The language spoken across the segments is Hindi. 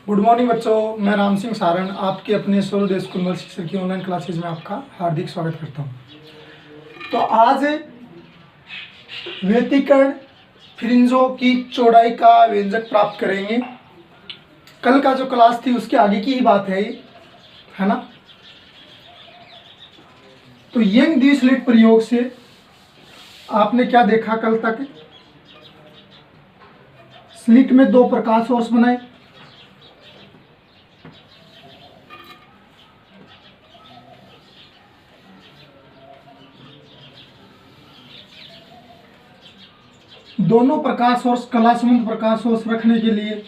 गुड मॉर्निंग बच्चों, मैं राम सिंह सारण आपके अपने सूर्योदय स्कूल में शिक्षक की ऑनलाइन क्लासेज में आपका हार्दिक स्वागत करता हूं। तो आज व्यतिकरण फ्रिंजों की चौड़ाई का व्यंजक प्राप्त करेंगे। कल का जो क्लास थी उसके आगे की ही बात है ये, है ना। तो यंग द्विस्लिट प्रयोग से आपने क्या देखा कल तक? स्लिट में दो प्रकाश सोर्स बनाए, दोनों प्रकाश सोर्स कला संबंध प्रकाश सोर्स रखने के लिए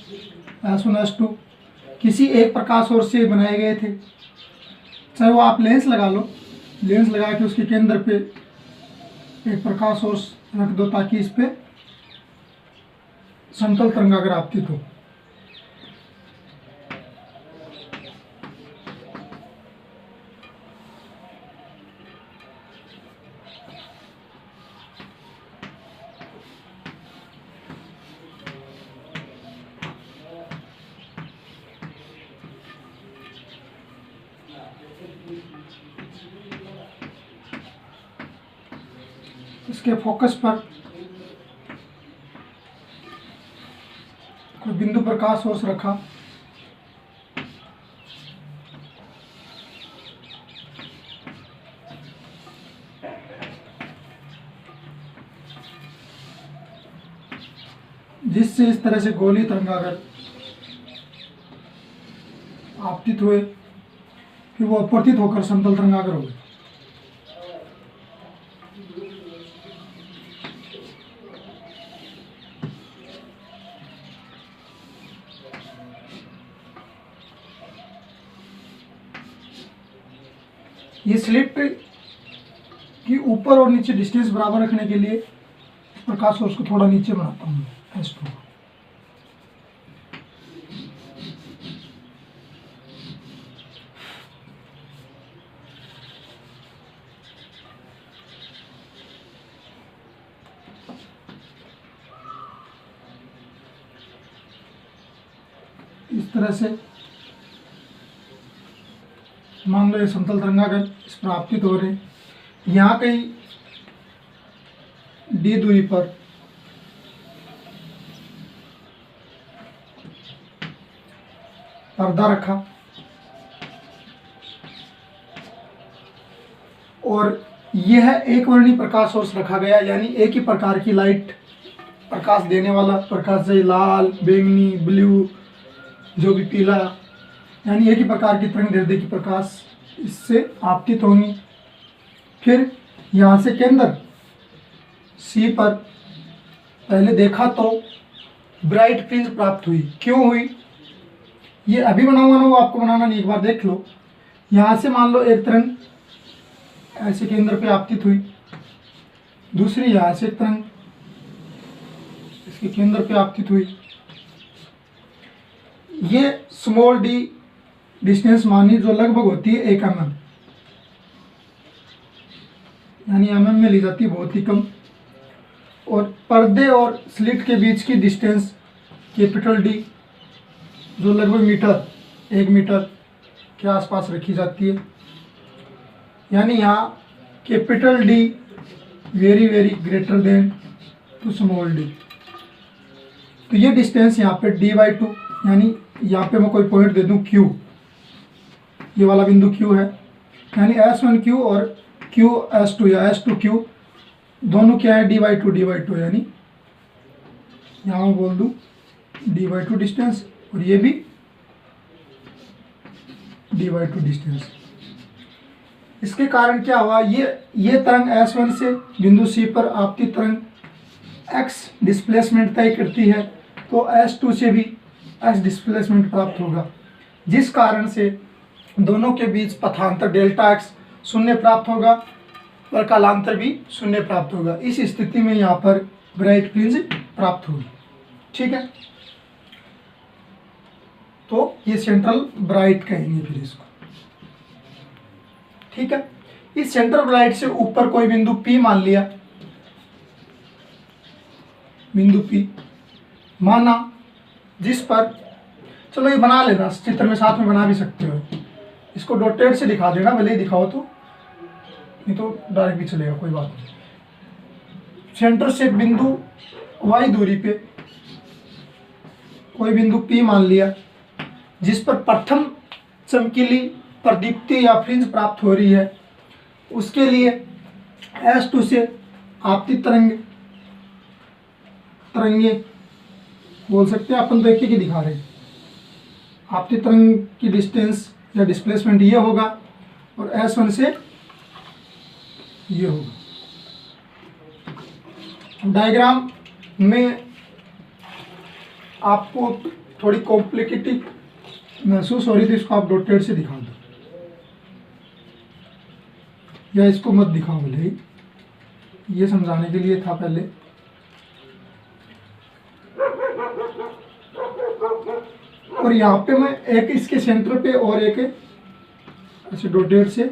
S1 S2 किसी एक प्रकाश सोर्स से बनाए गए थे। चाहे वो आप लेंस लगा लो, लेंस लगा के उसके केंद्र पे एक प्रकाश सोर्स रख दो ताकि इस पे समतल तरंगाग्र आपतित हो। इसके फोकस पर कोई बिंदु प्रकाश सोर्स रखा, जिससे इस तरह से गोलीय तरंगाग्र आपतित हुए, फिर वो अपवर्तित होकर समतल तरंगाग्र हुए। ये स्लिट की ऊपर और नीचे डिस्टेंस बराबर रखने के लिए प्रकाश सोर्स को थोड़ा नीचे बनाता हूँ S2। इस तरह से मान लो ये समतल तरंगाग्र इस पर आपतित हो रहे हैं। यहाँ कहीं D दूरी पर पर्दा रखा और यह एक वर्णी प्रकाश सोर्स रखा गया, यानी एक ही प्रकार की लाइट प्रकाश देने वाला प्रकाश, जैसे लाल, बैंगनी, ब्लू, जो भी पीला, यानी एक ही प्रकार की तरंग दैर्ध्य की प्रकाश इससे आपतित होंगी। फिर यहाँ से केंद्र C पर पहले देखा तो ब्राइट फ्रिंज प्राप्त हुई। क्यों हुई? ये अभी बना हुआ ना, वो आपको बनाना नहीं, एक बार देख लो। यहाँ से मान लो एक तरंग ऐसे केंद्र पे आपतित हुई, दूसरी यहाँ से एक तरंग इसके केंद्र पे आपतित हुई। ये स्मॉल d डिस्टेंस मानी जो लगभग होती है 1 mm, यानी mm में ली जाती है, बहुत ही कम। और पर्दे और स्लिट के बीच की डिस्टेंस कैपिटल D जो लगभग मीटर 1 मीटर के आसपास रखी जाती है, यानी यहाँ capital D very very greater than to small d। तो ये डिस्टेंस यहाँ पे D/2, यानी यहाँ पे मैं कोई पॉइंट दे दूँ Q, ये वाला बिंदु Q है, यानी S1Q और QS2 या S2Q दोनों क्या है? D/2 यानी यहाँ मैं बोल दूँ D/2 डिस्टेंस, और ये भी D/2 डिस्टेंस। इसके कारण क्या हुआ? ये तरंग S1 से बिंदु C पर आपकी तरंग x डिस्प्लेसमेंट तय करती है, तो S2 से भी x डिस्प्लेसमेंट प्राप्त होगा, जिस कारण से दोनों के बीच पथांतर डेल्टा x शून्य प्राप्त होगा और कालांतर भी शून्य प्राप्त होगा। इस स्थिति में यहाँ पर ब्राइट फ्रिंज प्राप्त होगी। ठीक है, तो ये सेंट्रल ब्राइट कहेंगे फिर इसको। ठीक है, इस सेंट्रल ब्राइट से ऊपर कोई बिंदु P मान लिया, बिंदु P माना जिस पर, चलो ये बना लेना, चित्र में साथ में बना भी सकते हो, इसको डॉटेड से दिखा देना, भले ही दिखाओ तो, नहीं तो डायरेक्ट भी चलेगा, कोई बात नहीं। सेंटर से बिंदु y दूरी पे कोई बिंदु P मान लिया, जिस पर प्रथम चमकीली प्रदीप्ति या फ्रिंज प्राप्त हो रही है, उसके लिए S2 से आपतित तरंगे बोल सकते हैं, अपन तो एक ही दिखा रहे हैं। आपतित तरंग की डिस्टेंस या डिस्प्लेसमेंट ये होगा, और S1 से ये होगा। डायग्राम में आपको थोड़ी कॉम्प्लिकेटेड महसूस हो रही थी, इसको आप डॉटेड से दिखा दो, या इसको मत दिखाओ, भले ही ये समझाने के लिए था पहले। और यहाँ पे मैं एक इसके सेंटर पे और एक ऐसे डॉटेड से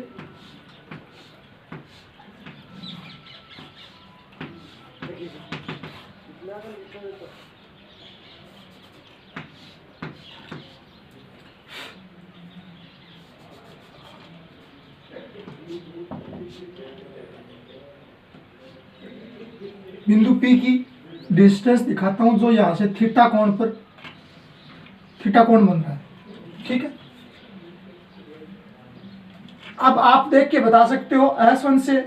बिंदु P की डिस्टेंस दिखाता हूं, जो यहाँ से थीटा कोण पर थीटा कोण बन रहा है, ठीक है। अब आप देख के बता सकते हो S1 से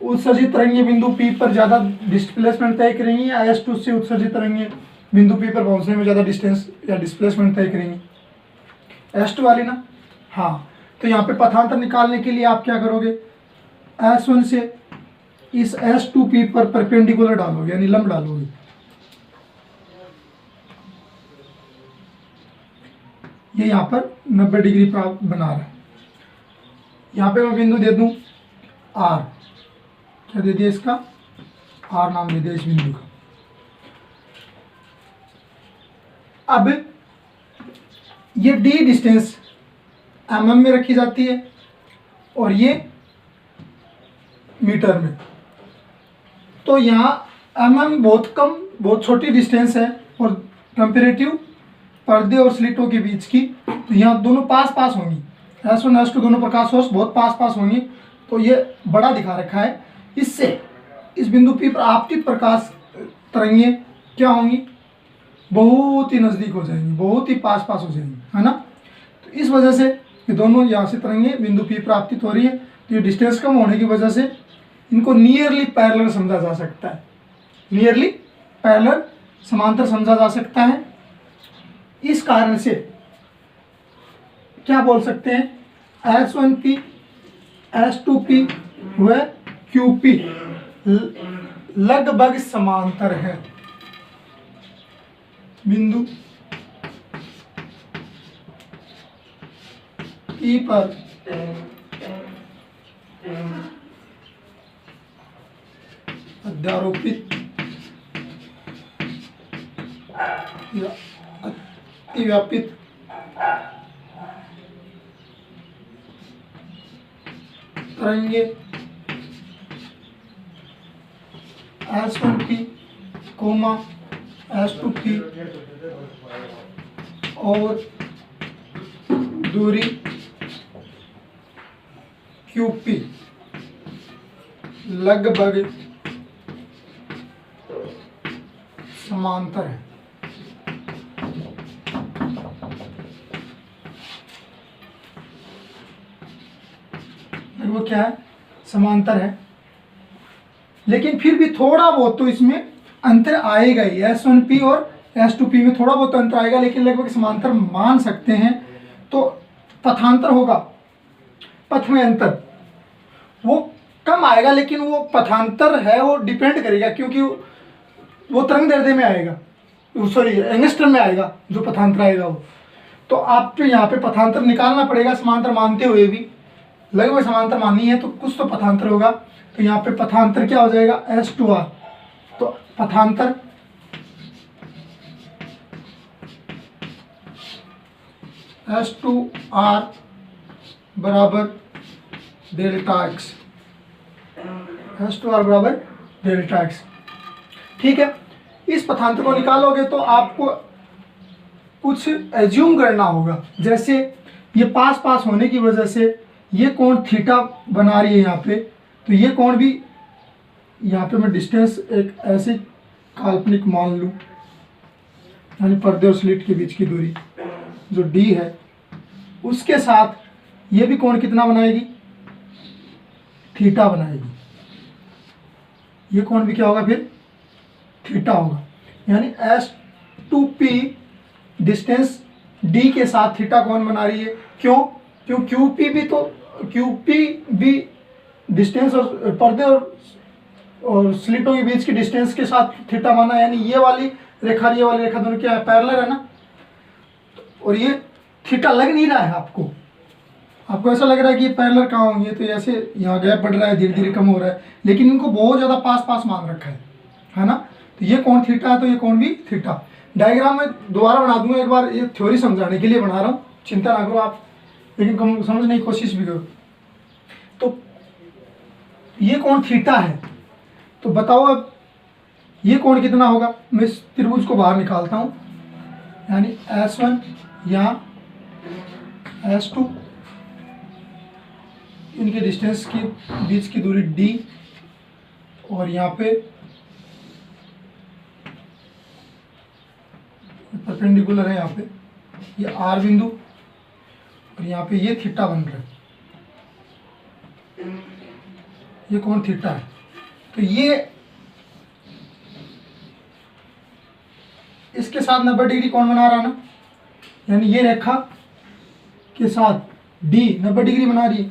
उत्सर्जित तरंगे बिंदु P पर ज़्यादा डिस्प्लेसमेंट तय करेंगी, या S2 से उत्सर्जित तरंगे बिंदु P पर पहुंचने में ज़्यादा डिस्टेंस या डिस्प्लेसमेंट तय करेंगी, S2 वाली ना। हाँ, तो यहाँ पे पथांतर निकालने के लिए आप क्या करोगे, S1 से इस S2P पर परपेंडिकुलर डालोगे, यानी लंब डालोगे। ये यहाँ पर 90 डिग्री प्राप्त बना रहा है। यहाँ पे मैं बिंदु दे दूं R, क्या दे दिया इसका, R नाम दे दिया इस बिंदु का। अब ये D डिस्टेंस mm में रखी जाती है, और ये मीटर में। तो यहाँ mm बहुत कम, बहुत छोटी डिस्टेंस है, और कंपेरेटिव पर्दे और स्लिटों के बीच की, तो यहाँ दोनों पास पास होंगी, S1 S2 दोनों प्रकाश सोर्स बहुत पास पास होंगी, तो ये बड़ा दिखा रखा है। इससे इस बिंदु P पर आपतित प्रकाश तरंगे क्या होंगी, बहुत ही नज़दीक हो जाएंगी, बहुत ही पास पास हो जाएंगी, है ना। तो इस वजह से ये दोनों यहाँ से तरंगे बिंदु P पर आपतित हो रही है, तो ये डिस्टेंस कम होने की वजह से इनको नियरली पैरेलल समझा जा सकता है, नियरली पैरेलल समांतर समझा जा सकता है। इस कारण से क्या बोल सकते हैं, S1P S2P व QP लगभग समांतर है। बिंदु P पर अध्यारोपित या अतिव्यापित तरंगे S1P, S2P और दूरी QP लगभग समांतर है। वो क्या है, समांतर है, लेकिन फिर भी थोड़ा बहुत तो इसमें अंतर आएगा ही। S1P और S2P में थोड़ा बहुत अंतर आएगा, लेकिन लगभग समांतर मान सकते हैं। तो पथांतर होगा, पथ में अंतर वो कम आएगा, लेकिन वो पथांतर है वो डिपेंड करेगा, क्योंकि वो तरंग दैर्ध्य में आएगा, सॉरी एंगस्ट्रम में आएगा जो पथांतर आएगा वो। तो आपको यहाँ पे पथांतर निकालना पड़ेगा, समांतर मानते हुए भी लगभग समांतर माननी है, तो कुछ तो पथांतर होगा। तो यहाँ पे पथांतर क्या हो जाएगा, S2R। तो पथांतर S2R बराबर डेल्टा एक्स, S2R बराबर डेल्टा एक्स, ठीक है। इस पथांतर को निकालोगे तो आपको कुछ एज्यूम करना होगा। जैसे ये पास पास होने की वजह से ये कोण थीटा बना रही है यहाँ पे, तो ये कोण भी यहाँ पे मैं डिस्टेंस एक ऐसे काल्पनिक मान लूँ, यानी पर्दे और स्लिट के बीच की दूरी जो d है, उसके साथ ये भी कोण कितना बनाएगी, थीटा बनाएगी। ये कोण भी क्या होगा फिर, थीटा होगा। यानी S2P डिस्टेंस d के साथ थीटा कोण बना रही है। क्यों? क्यों QP भी तो QP भी डिस्टेंस और पर्दे और स्लिटों के बीच की डिस्टेंस के साथ थीटा माना, यानी ये वाली रेखा ये वाली रेखा दोनों क्या है, पैरेलल है ना। और ये थीटा लग नहीं रहा है आपको, आपको ऐसा लग रहा है कि ये पैरेलल कहाँ होंगे, तो ऐसे यहाँ गैप बढ़ रहा है, धीरे धीरे कम हो रहा है, लेकिन इनको बहुत ज़्यादा पास पास मान रखा है ना। तो ये कोण थीटा है, तो ये कोण भी थीटा। डायग्राम में दोबारा बना दूंगा एक बार, ये थ्योरी समझाने के लिए बना रहा हूँ, चिंता ना करो आप, लेकिन समझने की कोशिश भी करो। तो ये कोण थीटा है, तो बताओ अब ये कोण कितना होगा। मैं इस त्रिभुज को बाहर निकालता हूँ, यानी S1 या S2, इनके डिस्टेंस के बीच की दूरी d, और यहाँ पे परपेंडिकुलर है, यहाँ पे ये R बिंदु, और यहाँ पे ये थीटा बन रहा है, ये कोण थीटा है। तो ये इसके साथ 90 डिग्री कोण बना रहा है ना, यानी ये रेखा के साथ d 90 डिग्री बना रही है।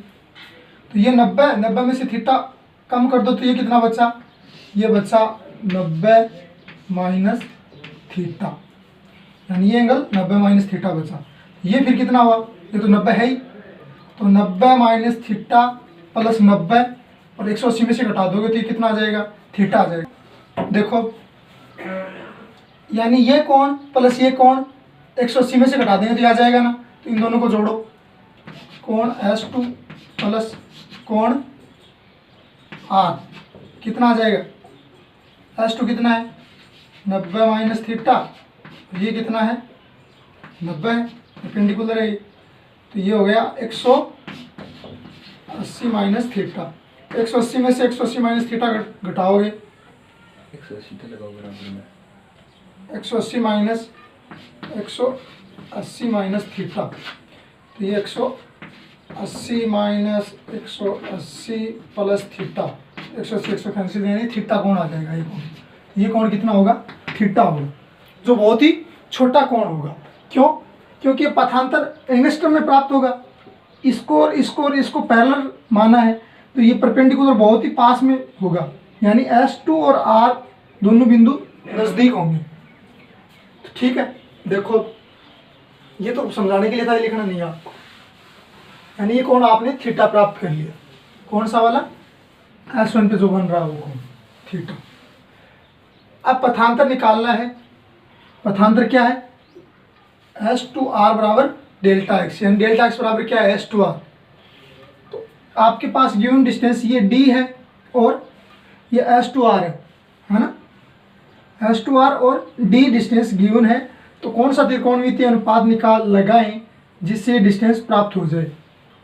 तो ये 90 में से थीटा कम कर दो, तो ये कितना बचा, ये बचा 90 माइनस थीटा, यानी ये एंगल 90 माइनस थीटा बचा। ये फिर कितना हुआ, ये तो 90 है ही, तो 90 माइनस थीटा प्लस 90, और 180 में से घटा दोगे तो ये कितना आ जाएगा, थीटा आ जाएगा। देखो, यानी ये कोण प्लस ये कोण 180 में से घटा देंगे तो ये आ जाएगा ना। तो इन दोनों को जोड़ो, कोण S2 प्लस कोण R कितना आ जाएगा, S2 कितना है 90 माइनस थीटा, ये कितना है 90 है, परपेंडिकुलर है, तो ये हो गया 180 माइनस थीटा। 180 में से 180 माइनस थीटा घटाओगे, 180 माइनस 180 माइनस थीटा, तो ये 180 माइनस 180 प्लस थीटा, 180 180 यानी थीटा कोण आ जाएगा। ये कोण कितना होगा, थीटा होगा, जो बहुत ही छोटा कोण होगा। क्यों? क्योंकि पथांतर एंगस्ट्रम में प्राप्त होगा। इसको और इसको पैरेलल माना है, तो ये परपेंडिकुलर बहुत ही पास में होगा, यानी S2 और R दोनों बिंदु नज़दीक होंगे। ठीक है, देखो ये तो समझाने के लिए था, लिखना नहीं है आपको। यानी ये कोण आपने थीटा प्राप्त कर लिया। कौन सा वाला, S1 पे जो बन रहा है वो कोण थीटा। अब पथांतर निकालना है। पथांतर क्या है, S2R बराबर डेल्टा एक्स, यानी डेल्टा एक्स बराबर क्या है, S2R। तो आपके पास गिवन डिस्टेंस ये D है और ये S2R है ना। S2R और D डिस्टेंस गिवन है, तो कौन सा त्रिकोणमितीय अनुपात लगाएं जिससे डिस्टेंस प्राप्त हो जाए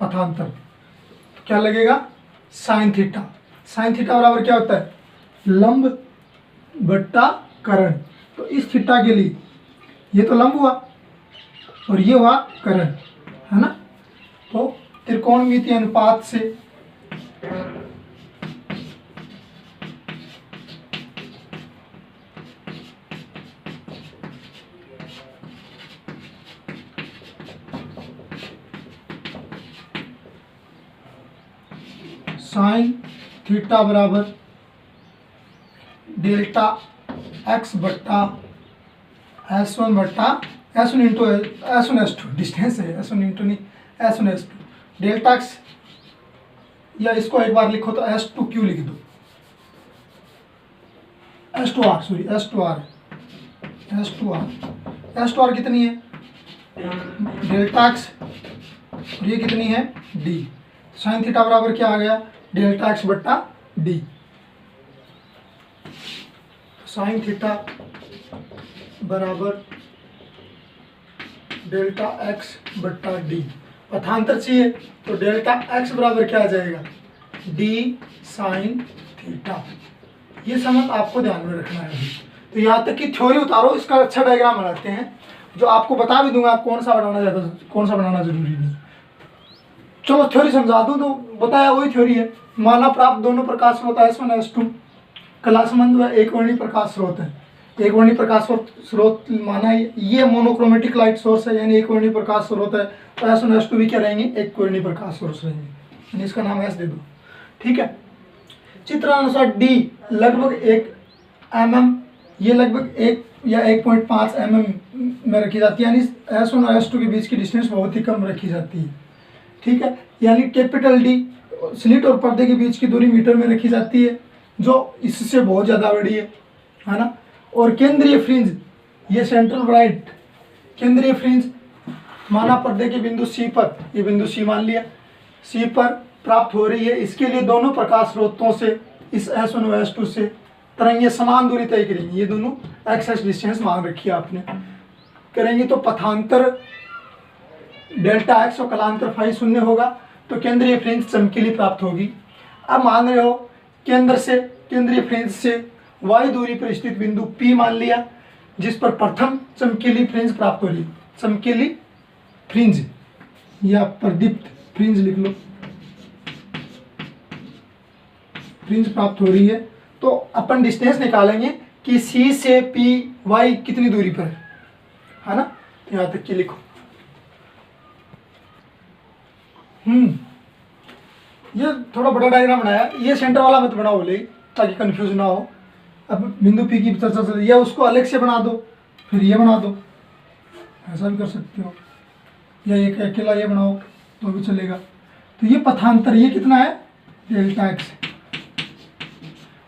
पथांतर। तो क्या लगेगा, साइन थीटा। साइन थीटा बराबर क्या होता है, लंब बट्टा करण। तो इस थीटा के लिए ये तो लंब हुआ और ये हुआ करण, है ना। तो त्रिकोणमितीय अनुपात से साइन थीटा बराबर डेल्टा एक्स बट्टा S1 बट्टा S1 into S1 S2, distance है S1 इंटू नहीं S1 S2 डेल्टा एक्स, या इसको एक बार लिखो तो S2Q लिख दो, S2R सॉरी S2R कितनी है, डेल्टा एक्स, और ये कितनी है D। साइन थीटा बराबर क्या आ गया, डेल्टा एक्स बट्टा D। साइन थीटा बराबर डेल्टा एक्स बट्टा डी। पथांतर चाहिए तो डेल्टा एक्स बराबर क्या आ जाएगा, डी साइन थीटा। ये समझ आपको ध्यान में रखना है। तो यहाँ तक की थ्योरी उतारो, इसका अच्छा डायग्राम बनाते हैं जो आपको बता भी दूंगा कौन सा बनाना जरूरी नहीं। चलो थ्योरी समझा दूं तो बताया वही थ्योरी है। माना प्राप्त दोनों प्रकाश स्रोत S1 S2 कलासंबंध व एक वर्णी प्रकाश स्रोत है। एक वर्णी प्रकाश स्रोत माना ये मोनोक्रोमेटिक लाइट सोर्स है, यानी एक वर्णी प्रकाश स्रोत है। तो S1 S2 भी क्या रहेंगे, एक वर्णी प्रकाश सोर्स रहेंगे, यानी इसका नाम S दे दो। ठीक है। चित्रानुसार D लगभग 1 mm, ये लगभग 1 या 1.5 mm में रखी जाती है, यानी S1 और S2 के बीच की डिस्टेंस बहुत ही कम रखी जाती है। ठीक है। यानी कैपिटल D स्लिट और पर्दे के बीच की दूरी मीटर में रखी जाती है, जो इससे बहुत ज़्यादा बड़ी है ना। और केंद्रीय फ्रिंज, ये सेंट्रल ब्राइट केंद्रीय फ्रिंज माना पर्दे के बिंदु C पर, ये बिंदु C मान लिया, C पर प्राप्त हो रही है। इसके लिए दोनों प्रकाश स्रोतों से, इस S1 और S2 से तरंगें समान दूरी तय करेंगी। ये दोनों एक्स डिस्टेंस मान रखी है आपने, करेंगे तो पथांतर डेल्टा एक्स और कलांतर फाई शून्य होगा, तो केंद्रीय फ्रिंज चमकीली प्राप्त होगी। अब मान रहे हो केंद्रीय फ्रिंज से y दूरी पर स्थित बिंदु P मान लिया, जिस पर प्रथम चमकीली फ्रिंज प्राप्त हो रही है। चमकीली फ्रिंज या प्रदीप्त फ्रिंज लिख लो, फ्रिंज प्राप्त हो रही है। तो अपन डिस्टेंस निकालेंगे कि C से P y कितनी दूरी पर है ना। तो यहां तक की लिखो। ये थोड़ा बड़ा डायग्राम बनाया, ये सेंटर वाला मत बनाओ बोले, ताकि कंफ्यूज ना हो। अब बिंदु P की चर्चा चल रही है, उसको अलग से बना दो, फिर ये बना दो, ऐसा भी कर सकते हो, या एक अकेला ये बनाओ तो भी चलेगा। तो ये पथांतर, ये कितना है, डेल्टा एक्स,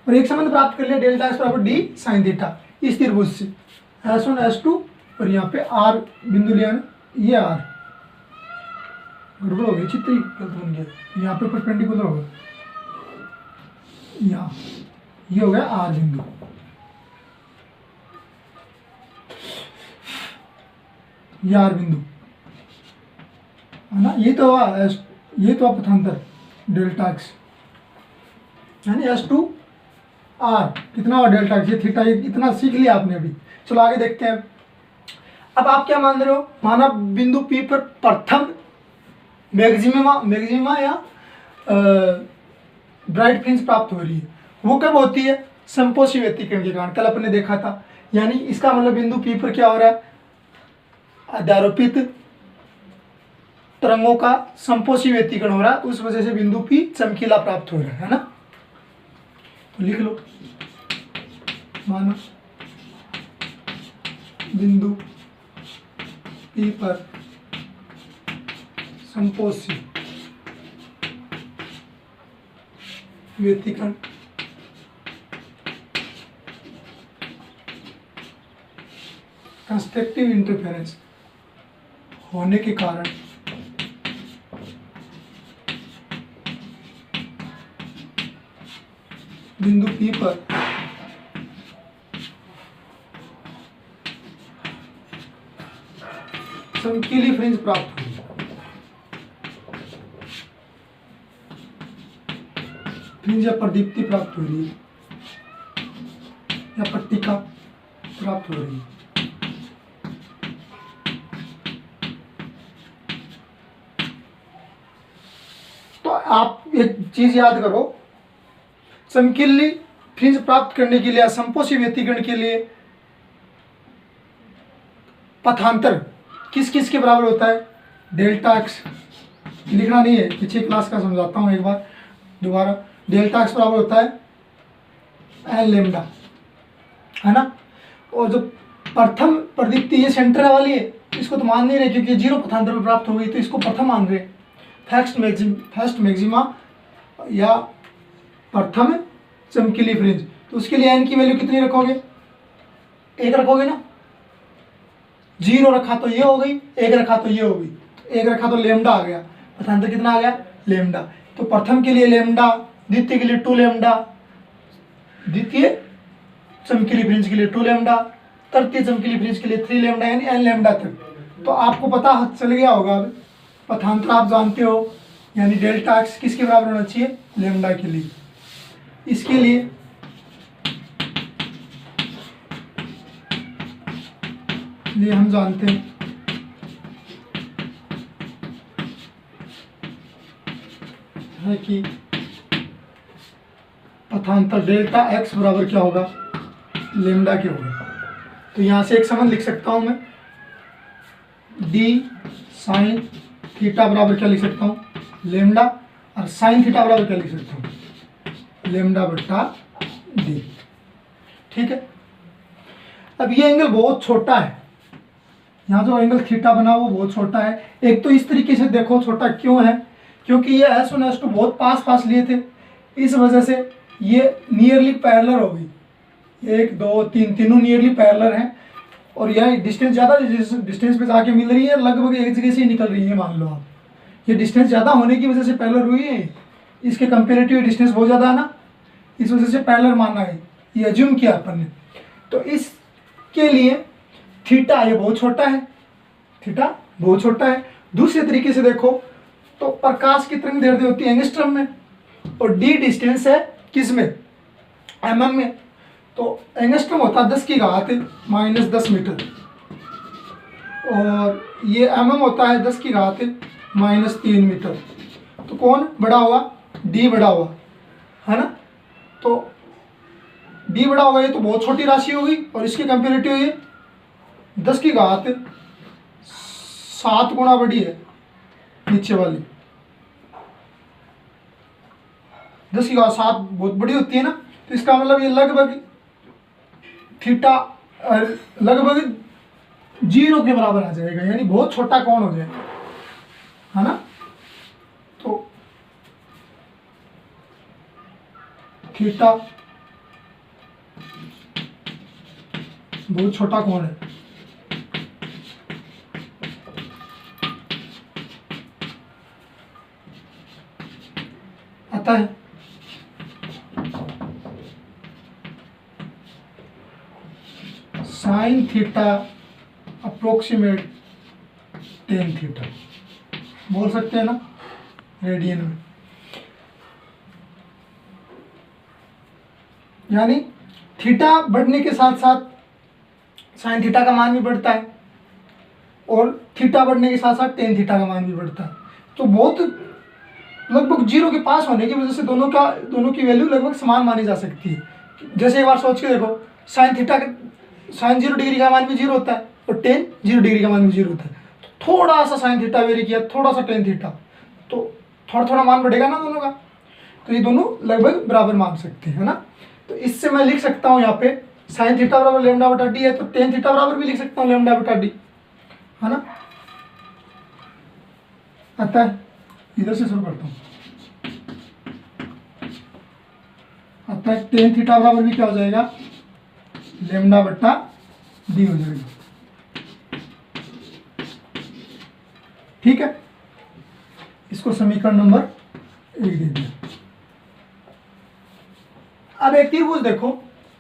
और एक संबंध प्राप्त कर लिया डेल्टा एक्स बराबर डी साइन थीटा इस त्रिभुज से S1 S2, और यहाँ पे R बिंदु लिया ना, ये R गड़बड़ हो गई, चित्र गलत बन गया, यहाँ पे परपेंडिकुलर होगा, यहाँ ये हो गया R बिंदु। ये R बिंदु है ना, ये तो हुआ ये तो पथांतर डेल्टा एक्स, यानी S2 R कितना हुआ डेल्टा एक्स, ये थीटा, ये इतना सीख लिया आपने अभी। चलो आगे देखते हैं। अब आप क्या मान रहे हो, माना बिंदु P पर प्रथम मैक्सिमा या ब्राइट फ्रिंज प्राप्त हो रही है। वो कब होती है, संपोषी व्यतिकरण के कारण, कल अपने देखा था। यानी इसका मतलब बिंदु P पर क्या हो रहा है, अध्यारोपित तरंगों का संपोषी व्यतिकरण हो रहा है, उस वजह से बिंदु P चमकीला प्राप्त हो रहा है ना। तो लिख लो, माना बिंदु P पर संपोषी व्यतिकरण कंस्ट्रक्टिव इंटरफेरेंस होने के कारण बिंदु P पर चमकीली फ्रिंज प्राप्त हुई। फ्रिंज या प्रदीप्ति प्राप्त हो रही है, या पट्टिका प्राप्त हो रही है। तो आप एक चीज याद करो, चमकीली फ्रिंज प्राप्त करने के लिए, संपोषी व्यतिकरण के लिए पथांतर किस किस के बराबर होता है, डेल्टा एक्स, लिखना नहीं है, पीछे क्लास का समझाता हूँ एक बार दोबारा। डेल्टा एक्स बराबर होता है एन लेमडा, है ना। और जो प्रथम प्रदीप्ति, ये सेंटर वाली है, इसको तो मान नहीं रहे क्योंकि जीरो पथांतर में प्राप्त हो गई, तो इसको प्रथम मान रहे। फर्स्ट मैक्सिमा या प्रथम चमकीली फ्रिंज, तो उसके लिए एन की वैल्यू कितनी रखोगे, 1 रखोगे ना। 0 रखा तो ये हो गई, 1 रखा तो ये हो गई, 1 रखा तो लेमडा आ गया, पथांतर कितना आ गया, लेमडा। तो प्रथम के लिए लेमडा, द्वितीय के लिए 2 लेमडा, द्वितीय चमकीली फ्रिंज के लिए 2 लेमडा, तृतीय चमकीली फ्रिंज के लिए 3 लेमडा, यानी n लेमडा तक तो आपको पता चल गया होगा अब, पथांतर आप जानते हो, यानी डेल्टा एक्स किसके बराबर होना चाहिए, लेमडा के लिए। इसके लिए हम जानते हैं है कि पथांतर डेल्टा एक्स बराबर क्या होगा, लेमडा के होगा। तो यहाँ से एक संबंध लिख सकता हूँ मैं, डी साइन थीटा बराबर क्या लिख सकता हूँ, लेमडा, और साइन थीटा बराबर क्या लिख सकता हूँ, लेमडा बट्टा डी। ठीक है। अब ये एंगल बहुत छोटा है, यहाँ जो एंगल थीटा बना वो बहुत छोटा है। एक तो इस तरीके से देखो छोटा क्यों है, क्योंकि ये एस वन एस टू बहुत पास पास लिए थे, इस वजह से ये नियरली पैरेलल हो गई, 1 2 3 तीनों नियरली पैरेलल हैं। और यह डिस्टेंस ज़्यादा डिस्टेंस पे जाके मिल रही है, लगभग एक जगह से ही निकल रही है। मान लो आप, ये डिस्टेंस ज़्यादा होने की वजह से पैरेलल हुई है, इसके कंपेरेटिव डिस्टेंस बहुत ज़्यादा है ना, इस वजह से पैरेलल माना है, ये एज्यूम किया अपन ने। तो इसके लिए थीटा ये बहुत छोटा है, थीटा बहुत छोटा है। दूसरे तरीके से देखो तो प्रकाश की तरंग दैर्ध्य होती है एंगस्ट्रम में, और डी डिस्टेंस है किस में, एमएम में। तो एंगस्ट्रम होता है 10 की घात -10 मीटर, और ये एमएम होता है 10 की घात -3 मीटर। तो कौन बड़ा हुआ, डी बड़ा हुआ, है ना। तो डी बड़ा होगा, ये तो बहुत छोटी राशि होगी, और इसके कंपेरेटिव ये 10 की घात 7 गुना बड़ी है, नीचे वाली 10 की घात 7 बहुत बड़ी होती है ना। तो इसका मतलब ये लगभग थीटा लगभग 0 के बराबर आ जाएगा, यानी बहुत छोटा कोण हो जाएगा, है ना। तो थीटा बहुत छोटा कोण है। आता है sine theta approximate tan theta, बोल सकते हैं ना रेडियन में। यानी थीटा बढ़ने के साथ साथ साइन थीटा का मान भी बढ़ता है, और थीटा बढ़ने के साथ साथ टेन थीटा का मान भी बढ़ता है। तो बहुत लगभग 0 के पास होने की वजह से दोनों की वैल्यू लगभग समान मानी जा सकती है। जैसे एक बार सोच के देखो, साइन 0 डिग्री का मान भी 0 होता है, और टेन 0 डिग्री का मान भी 0 होता है। तो थोड़ा सा साइन थीटा वेरी किया, थोड़ा सा टेन थीटा, तो थोड़ा थोड़ा मान बढ़ेगा ना दोनों का। तो ये दोनों लगभग बराबर मान सकते हैं, है ना। तो इससे मैं लिख सकता हूँ यहाँ पे साइन थीटा बराबर लेमडा बटा डी है, तो टेन थीटा बराबर भी लिख सकता हूँ लेमडा बटा डी, है ना। आता है, इधर से शुरू करता हूँ। आता है टेन थीटा बराबर भी क्या हो जाएगा, लेमडा बटा डी हो जाएगा। ठीक है, इसको समीकरण नंबर 1 दे दिया। अब एक त्रिभुज देखो,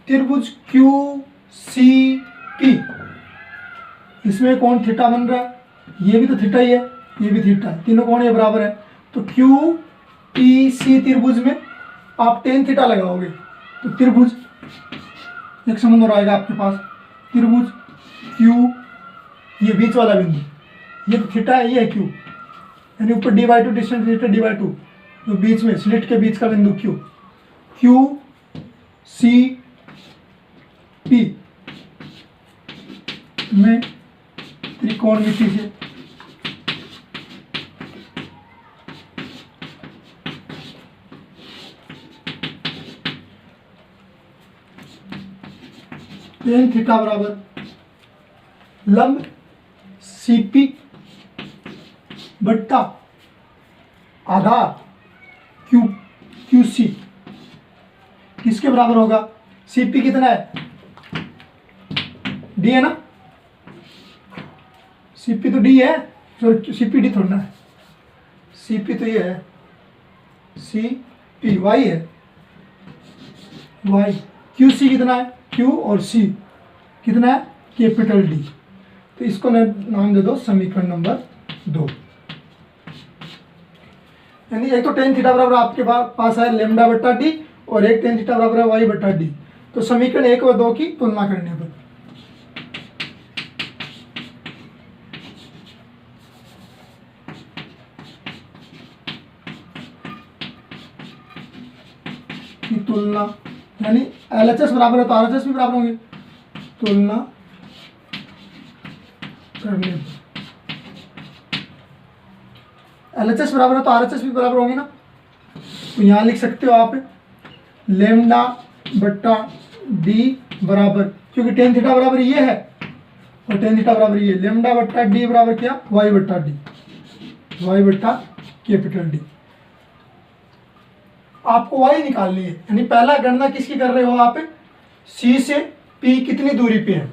त्रिभुज क्यू सी पी, इसमें कौन थीटा बन रहा है, ये भी तो थीटा ही है, ये भी थीटा है, तीनों कौन ये बराबर है। तो क्यू पी सी त्रिभुज में आप टेन थीटा लगाओगे तो त्रिभुज एक संबंध और आएगा आपके पास, त्रिभुज क्यू, ये बीच वाला बिंदु, ये तो थीटा है, ये है क्यू, यानी ऊपर d/2 डिस्टेंस थीटा d/2, तो बीच में स्लिट के बीच का बिंदु क्यू, क्यू सी पी में त्रिकोणमिति से टेन थीटा बराबर लंब सीपी बट्टा आधार क्यू सी किसके बराबर होगा, सीपी कितना है, डी है ना, सीपी तो डी है, तो सीपी डी थोड़ा है, सीपी तो ये है, सी पी वाई है, वाई, क्यू सी कितना है, क्यू और सी कितना है, कैपिटल डी। तो तो इसको नाम दे दो समीकरण नंबर 2। यानी एक तो टेन थीटा बराबर आपके पास है लेमडा बट्टा डी और एक टेन थीटा बराबर है वाई बट्टा डी। तो समीकरण 1 व 2 की तुलना करने पर की तुलना, यानी LHS बराबर है तो RHS भी बराबर होंगे। तुलना करने पर LHS बराबर है तो RHS भी बराबर होंगे ना। तो यहाँ लिख सकते हो आप लेमडा बट्टा डी बराबर, क्योंकि टेन थीटा बराबर ये है और टेन थीटा बराबर ये, लेमडा बट्टा डी बराबर क्या, वाई बट्टा डी, वाई बट्टा कैपिटल डी। आपको वाई निकालनी है, यानी पहला गणना किसकी कर रहे हो आप, सी से पी कितनी दूरी पे है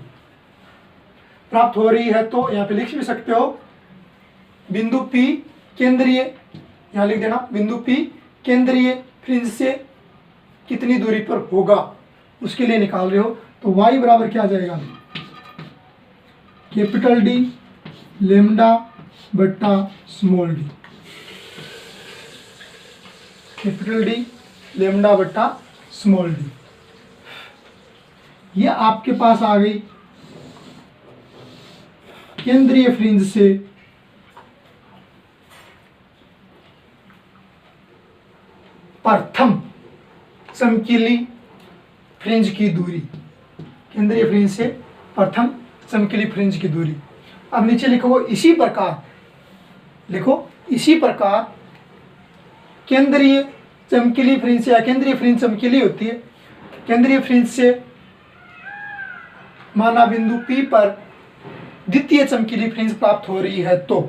प्राप्त हो रही है। तो यहाँ पे लिख भी सकते हो बिंदु पी केंद्रीय, यहाँ लिख देना बिंदु पी केंद्रीय फ्रिंज से कितनी दूरी पर होगा, उसके लिए निकाल रहे हो। तो y बराबर क्या आ जाएगा, कैपिटल डी लेमडा बट्टा small D, capital D lambda बट्टा स्मॉल डी। ये आपके पास आ गई केंद्रीय फ्रिंज से प्रथम चमकीली फ्रिंज की दूरी, केंद्रीय फ्रिंज से प्रथम चमकीली फ्रिंज की दूरी। अब नीचे लिखो इसी प्रकार, लिखो इसी प्रकार केंद्रीय चमकीली फ्रिंज से, या केंद्रीय फ्रिंज चमकीली होती है, केंद्रीय फ्रिंज से माना बिंदु P पर द्वितीय चमकीली फ्रिंज प्राप्त हो रही है। तो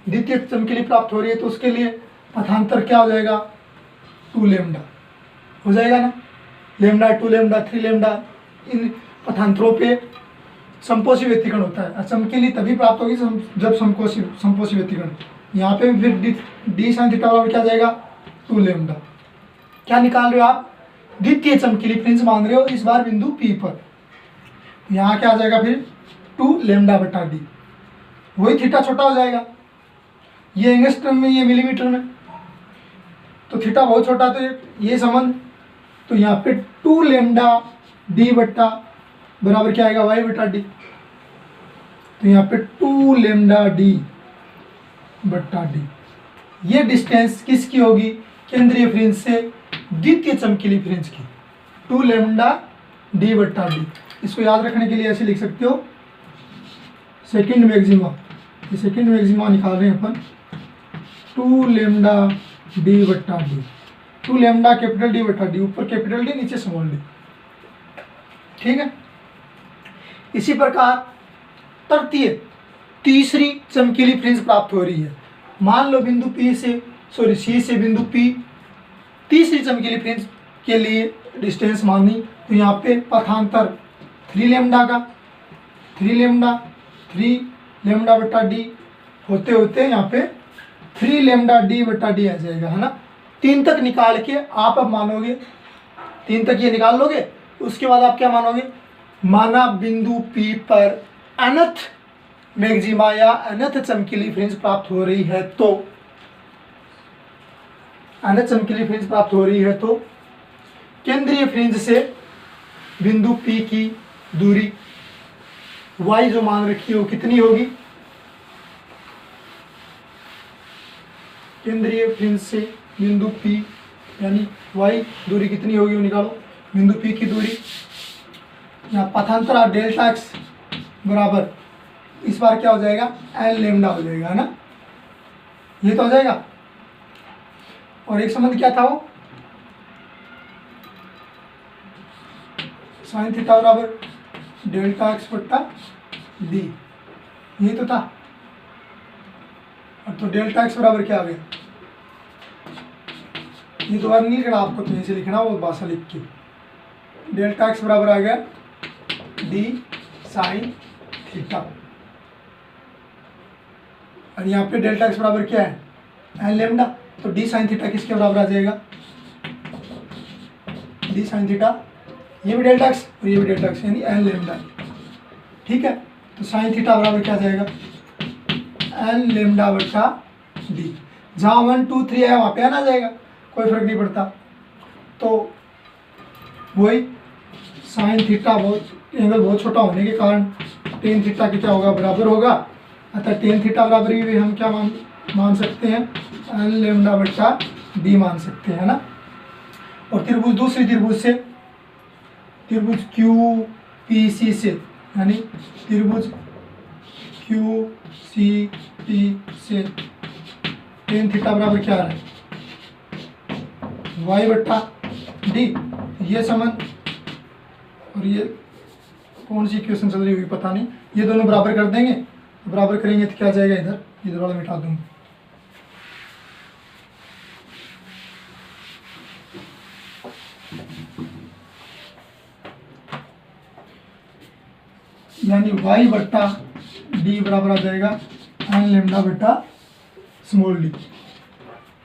द्वितीय चमकीली प्राप्त हो रही है तो उसके लिए पथांतर क्या हो जाएगा, 2 लेमडा हो जाएगा ना, लेमडा 2 लेमडा 3 लेमडा। इन पथांतरों पे समकोशी व्यतिकरण होता है। चमकीली तभी प्राप्त होगी जब समकोशी व्यतिकरण। यहाँ पे फिर डी साइन थीटा बराबर क्या जाएगा, 2 लेमडा। क्या निकाल रहे हो आप, द्वितीय चमकीली फ्रिंज मान रहे हो इस बार बिंदु P पर। यहाँ क्या आ जाएगा फिर 2 लेमडा बटा डी, वही थीटा छोटा हो जाएगा, ये एंगस्ट्रम में ये मिलीमीटर में, तो थीटा बहुत छोटा, तो ये संबंध। तो यहाँ पे 2 लेमडा डी बट्टा बराबर क्या आएगा, वाई बटा डी। तो यहाँ पे 2 लेमडा डी बट्टा डी, ये डिस्टेंस किसकी होगी, केंद्रीय फ्रिंज से द्वितीय चमकीली फ्रिंज की, 2 लेमडा डी बट्टा डी। इसको याद रखने के लिए ऐसे लिख सकते हो सेकंड मैक्सिमा, ये सेकंड मैक्सिमा निकाल रहे हैं अपन, 2 लेमडा डी बट्टा डी, 2 लेमडा कैपिटल डी बट्टा डी, ऊपर कैपिटल डी नीचे स्मॉल डी, ठीक है। इसी प्रकार तृतीय तीसरी चमकीली फ्रिंज प्राप्त हो रही है। मान लो बिंदु P से सी से बिंदु P तीसरी चमकीली फ्रिंज के लिए डिस्टेंस मानी, तो यहाँ पे पथांतर 3 लेमडा का, 3 लेमडा बट्टा डी होते होते यहाँ पे 3 लेमडा डी बट्टा डी आ जाएगा, है ना। 3 तक निकाल के आप अब मानोगे, 3 तक ये निकाल लोगे, उसके बाद आप क्या मानोगे, माना बिंदु P पर अनंत मैक्सिमा या अनंत चमकीली फ्रिंज प्राप्त हो रही है। तो अनंत चमकीली फ्रिंज प्राप्त हो रही है तो केंद्रीय फ्रिंज से बिंदु P की दूरी y जो मान रखी हो कितनी होगी, केंद्रीय फ्रिंज से बिंदु P यानी y दूरी कितनी होगी वो निकालो, बिंदु P की दूरी। यहाँ पथांतरा डेल्टा x बराबर इस बार क्या हो जाएगा, n लेमडा हो जाएगा, है ना, ये तो हो जाएगा। और एक संबंध क्या था वो, साइन थीटा बराबर डेल्टा एक्स बट्टा डी, यही तो था। और तो डेल्टा एक्स बराबर क्या आ गया, ये दोबारा नहीं लिखना आपको, तो ऐसे लिखना वो भाषा लिख के, डेल्टा एक्स बराबर आ गया डी साइन थीटा। और यहाँ पे डेल्टा एक्स बराबर क्या है, एन लेमडा, तो डी साइन थीटा किसके बराबर आ जाएगा, डी साइन थीटा, ये भी डेल्टा एक्स और ये भी डेल्टा एक्स, यानी एन लेमडा, ठीक है। तो साइन थीटा बराबर क्या जाएगा, एन लेमडा बटा डी। जहाँ 1 2 3 है वहाँ पे एन आ जाएगा, कोई फर्क नहीं पड़ता। तो वही साइन थीटा एंगल बहुत छोटा होने के कारण टेन थीटा के क्या होगा, बराबर होगा। अतः टेन थीटा बराबर भी हम क्या मान सकते हैं, एन लेमडा बटा डी मान सकते हैं ना। और त्रिभुज, दूसरी त्रिभुज से, त्रिभुज क्यू पी सी से, यानी त्रिभुज क्यू सी पी से टेन थीटा बराबर क्या आ रहा है, वाई बट्टा डी। ये संबंध और ये कौन सी इक्वेशन चल रही होगी पता नहीं, ये दोनों बराबर कर देंगे। बराबर करेंगे तो क्या जाएगा, इधर वाला मिटा दूंगा। यानी y बट्टा डी बराबर आ जाएगा एन लेमडा बट्टा स्मॉल डी,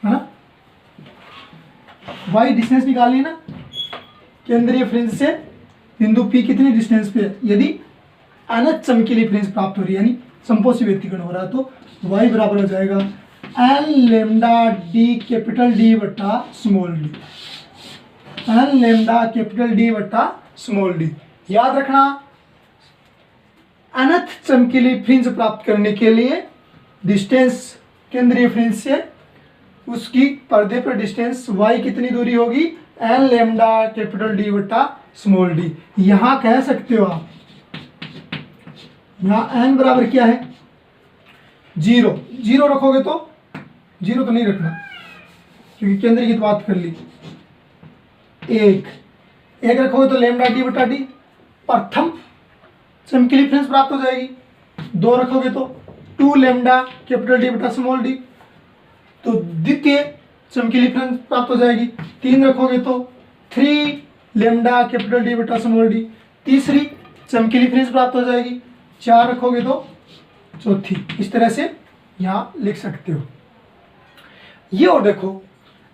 है ना। y डिस्टेंस निकालनी है ना, केंद्रीय फ्रिंज से बिंदु P कितनी डिस्टेंस पे है। यदि अनंत चमकीली फ्रिंज प्राप्त हो रही है, यानी संपोषी व्यतिकरण हो रहा है, तो y बराबर हो जाएगा n lambda D capital D बट्टा small d, n lambda capital D बट्टा स्मॉल डी। याद रखना, अनंत चमकीली फ्रिंज प्राप्त करने के लिए डिस्टेंस केंद्रीय फ्रिंज से उसकी पर्दे पर डिस्टेंस y कितनी दूरी होगी, एन लेमडा कैपिटल डी बट्टा स्मॉल डी। यहां कह सकते हो आप, यहां n बराबर क्या है, 0। 0 रखोगे तो, 0 तो नहीं रखना क्योंकि केंद्र की तो बात कर ली। 1 रखोगे तो लेमडा डी बटा डी, प्रथम चमकीली फ्रिंज प्राप्त हो जाएगी। 2 रखोगे तो 2 लेमडा कैपिटल डी बटा स्मॉल डी, तो द्वितीय चमकीली फ्रिंज प्राप्त हो जाएगी। 3 रखोगे तो 3 लेमडा कैपिटल डी बटा स्मॉल डी, तीसरी चमकीली फ्रिंज प्राप्त हो जाएगी। 4 रखोगे तो चौथी। इस तरह से यहाँ लिख सकते हो ये। और देखो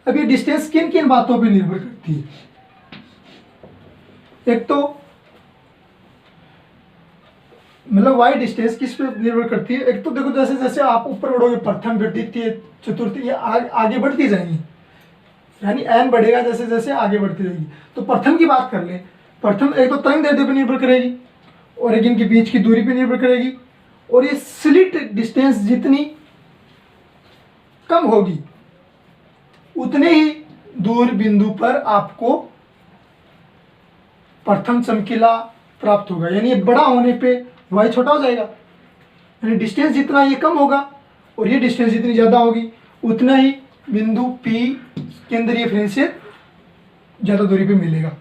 अब ये डिस्टेंस किन किन बातों पे निर्भर करती है। एक तो मतलब वाई डिस्टेंस किस पे निर्भर करती है। एक तो देखो जैसे जैसे आप ऊपर बढ़ोगे, प्रथम द्वितीय चतुर्थी, ये आगे बढ़ती जाएंगी, यानी एन बढ़ेगा जैसे जैसे आगे बढ़ती रहेगी। तो प्रथम की बात कर ले, प्रथम एक तो तरंग दैर्ध्य पर निर्भर करेगी और एक इनके बीच की दूरी पर निर्भर करेगी। और ये स्लिट डिस्टेंस जितनी कम होगी उतने ही दूर बिंदु पर आपको प्रथम चमकीला प्राप्त होगा, यानी ये बड़ा होने पे y छोटा हो जाएगा। यानी डिस्टेंस जितना ये कम होगा और ये डिस्टेंस जितनी ज़्यादा होगी उतना ही बिंदु P केंद्रीय फ्रिंज से ज़्यादा दूरी पे मिलेगा।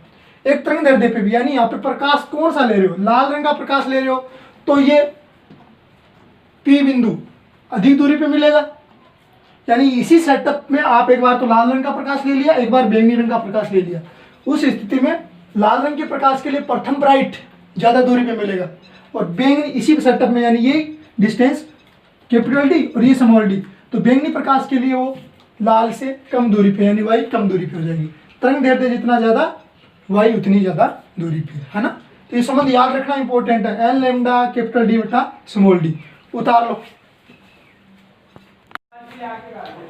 एक तरंग दैर्ध्य पे भी, यानी यहाँ पे प्रकाश कौन सा ले रहे हो, लाल रंग का प्रकाश ले रहे हो तो ये P बिंदु अधिक दूरी पे मिलेगा। यानी इसी सेटअप में आप एक बार तो लाल रंग का प्रकाश ले लिया, एक बार बैंगनी रंग का प्रकाश ले लिया। उस स्थिति में लाल रंग के प्रकाश के लिए प्रथम ब्राइट ज़्यादा दूरी पे मिलेगा और बैंगनी इसी सेटअप में, यानी ये डिस्टेंस कैपिटल डी और ये स्मॉल डी, तो बैंगनी प्रकाश के लिए वो लाल से कम दूरी पे, यानी वाई कम दूरी पे हो जाएगी। तरंग दैर्ध्य जितना ज़्यादा वाई उतनी ज़्यादा दूरी पे, है ना। तो ये संबंध याद रखना इंपॉर्टेंट है, एन लेमडा कैपिटल डी बटा स्मॉल डी। उतार लो।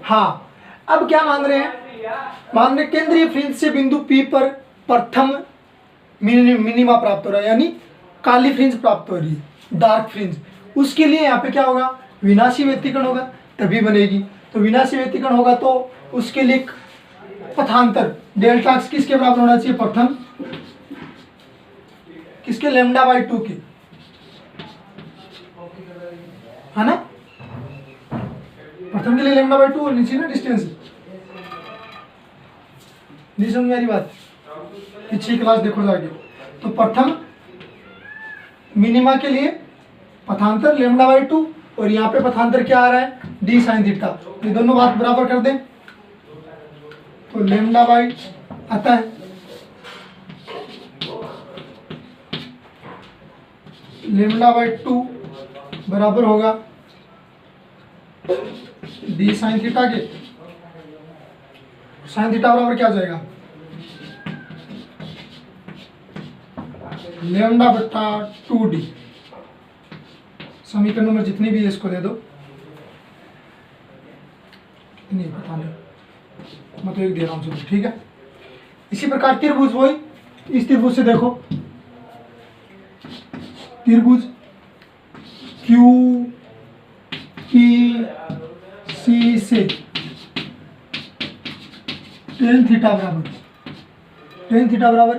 हाँ, अब क्या मान रहे हैं, मान रहे केंद्रीय फ्रिंज से बिंदु P पर प्रथम मिनिमा प्राप्त हो रहा है, यानी काली फ्रिंज प्राप्त हो रही है, डार्क फ्रिंज। उसके लिए यहाँ पे क्या होगा, विनाशी व्यतिकरण होगा तभी बनेगी। तो विनाशी व्यतिकरण होगा तो उसके लिए पथांतर डेल्टा एक्स किसके बराबर होना चाहिए, प्रथम किसके, लेमडा बाई 2 के, है ना। प्रथम के लिए लेमडा बाई 2 होनी चाहिए ना डिस्टेंस। नहीं समझ मेरी बात, पिछली क्लास देखो जाके। तो प्रथम मिनिमा के लिए पथांतर लेमडा बाई 2 और यहाँ पे पथांतर क्या आ रहा है, डी साइन थीटा। ये दोनों बात बराबर कर दें तो लेमडा बाई आता है, लेमडा बाई 2 बराबर होगा डी साइन थीटा के। साइन थीटा बराबर क्या हो जाएगा, लेमडा बट्टा 2D। समीकरण नंबर जितनी भी है इसको दे दो, कितनी पता नहीं, मैं तो एक दे रहा हूँ चलो, ठीक है। इसी प्रकार त्रिभुज, वही इस त्रिभुज से देखो, त्रिभुज क्यू पी सी से टेन थीटा बराबर